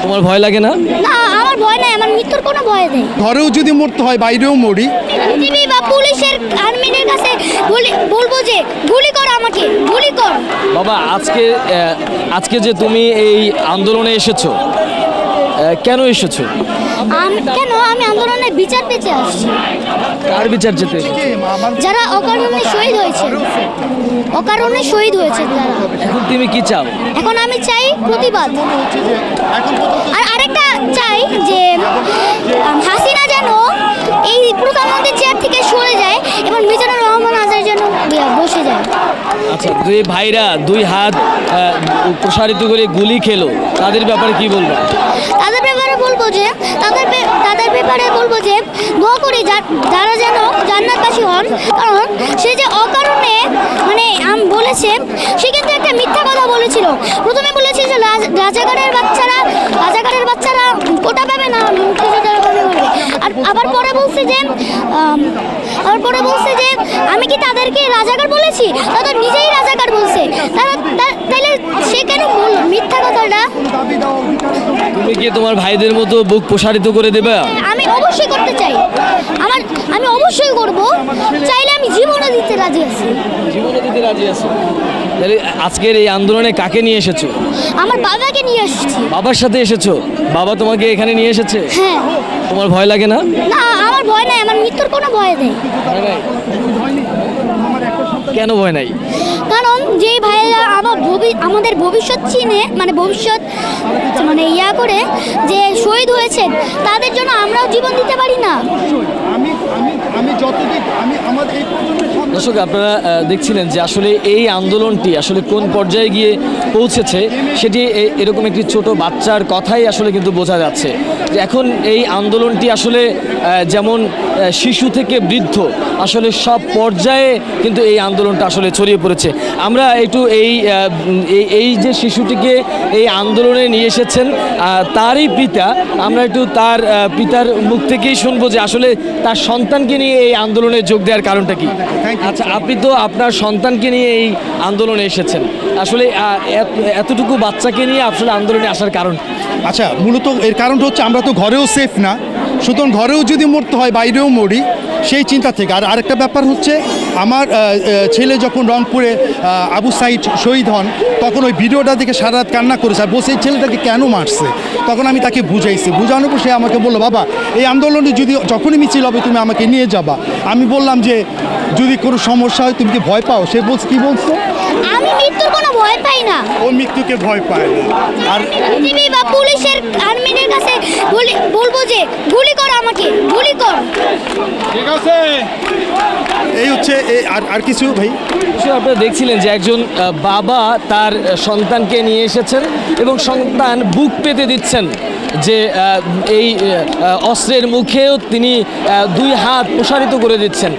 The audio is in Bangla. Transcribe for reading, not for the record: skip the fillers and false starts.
তোমার ভয় লাগে না? না, আমার ভয় নাই, আমার মৃত্যুর কোনো ভয় নেই। ঘরেও যদি মরতে হয় বাইরেও মরি। টিভি বা পুলিশের আর্মিদের কাছে বলবো যে গুলি কর, আমাকে গুলি কর। বাবা, আজকে যে তুমি এই আন্দোলনে এসেছো, কেন এসেছো? কেন আমি আন্দোলনের বিচার পেতে আসছি। কার বিচার যেতে? যারা অকারণে শহীদ হয়েছে, অকারণে শহীদ হয়েছে যারা। এখন তুমি কি চাও? এখন আমি চাই প্রতিবাদ। আর আরেকটা চাই যে হাসিনা যেন এই প্রধানমন্ত্রীর চেয়ার থেকে সরে যায় এবং মিজানুর রহমান আজাদ যেন বসে যায়। আচ্ছা, দুই ভাইরা দুই হাত প্রসারিত করে গুলি খেলো, তাদের ব্যাপারে কি বলবো? তাদের ব্যাপারে বলবো যে দোয়া করি যারা যেন জান্নাতবাসী হন। কারণ সে যে অকারণে মানে বলেছে, সে কিন্তু একটা মিথ্যা কথা বলেছিল। প্রথমে বলেছিল যে রাজাকারের বাচ্চারা কোটা পাবে না, মুক্তিযোদ্ধারা পাবে। আর আবার পরে বলছে যে আমি কি তাদেরকে রাজাকার বলেছি? তারা নিজেই রাজাকার বলছে। তাহলে সে কেন বলল মিথ্যা কথাটা? তুমি কি তোমার ভাইদের মতো বুক প্রসারিত করে দেবে? আমি অবশ্যই করতে চাই। আমি অবশ্যই করব। চাইলে আমি জীবনও দিতে রাজি আছি। জীবনও দিতে রাজি আছো? তাহলে আজকের এই আন্দোলনে কাকে নিয়ে এসেছো? আমার বাবাকে নিয়ে এসেছি। বাবার সাথে এসেছো? বাবা তোমাকে এখানে নিয়ে এসেছে? হ্যাঁ। তোমার ভয় লাগে না? না, আমার ভয় নাই, আমার মৃত্যুর কোনো ভয় নেই। কেন ভয় নাই? কারণ যেই ভাইয়েরা আমাদের ভবিষ্যৎ চিনে, মানে ইয়া করে যে শহীদ হয়েছেন, তাদের জন্য আমরাও জীবন দিতে পারি না। দর্শক, আপনারা দেখছিলেন যে আসলে এই আন্দোলনটি আসলে কোন পর্যায়ে গিয়ে পৌঁছেছে, সেটি এরকম একটি ছোট বাচ্চার কথাই আসলে কিন্তু বোঝা যাচ্ছে যে এখন এই আন্দোলনটি আসলে যেমন শিশু থেকে বৃদ্ধ আসলে সব পর্যায়ে কিন্তু এই আন্দোলনটা আসলে ছড়িয়ে পড়েছে। আমরা একটু এই যে শিশুটিকে এই আন্দোলনে নিয়ে এসেছেন তারই পিতা, আমরা একটু তার পিতার মুখ থেকেই শুনবো যে আসলে তার সন্তানকে নিয়ে এই আন্দোলনে যোগ দেওয়ার কারণটা কি। আচ্ছা, আপনি তো আপনার সন্তানকে নিয়ে এই আন্দোলনে এসেছেন, আসলে এতটুকু বাচ্চাকে নিয়ে আসলে আন্দোলনে আসার কারণ? আচ্ছা, মূলত এর কারণটা হচ্ছে আমরা তো ঘরেও সেফ না, সুতরাং ঘরেও যদি মরতে হয় বাইরেও মরি, সেই চিন্তা থেকে। আর আরেকটা ব্যাপার হচ্ছে, আমার ছেলে যখন রংপুরে আবু সাইদ শহীদ হন, তখন ওই ভিডিওটা দেখে সারা রাত কান্না করেছে আর বসে এই ছেলেটাকে কেন মারছে। তখন আমি তাকে বুঝাইছি, বুঝানোর পর সে আমাকে বললো, বাবা এই আন্দোলনে যখনই মিছিল হবে তুমি আমাকে নিয়ে যাবা। আমি বললাম যে যদি কোনো সমস্যা হয় তুমি কি ভয় পাও? সে কী বলছো? আমি মৃত্যুর কোনো ভয় পাই না। ও মৃত্যুকে ভয় পায় না। আর টিভি বা পুলিশের আর্মিদের কাছে বলবো যে গুলি কর, আমাকে গুলি কর। ঠিক আছে, এই হচ্ছে আর কিছু ভাই? আপনারা দেখছিলেন যে একজন বাবা তার সন্তানকে নিয়ে এসেছেন এবং সন্তান বুক পেতে দিচ্ছেন যে এই অস্ত্রের মুখেও তিনি দুই হাত প্রসারিত করে দিচ্ছেন।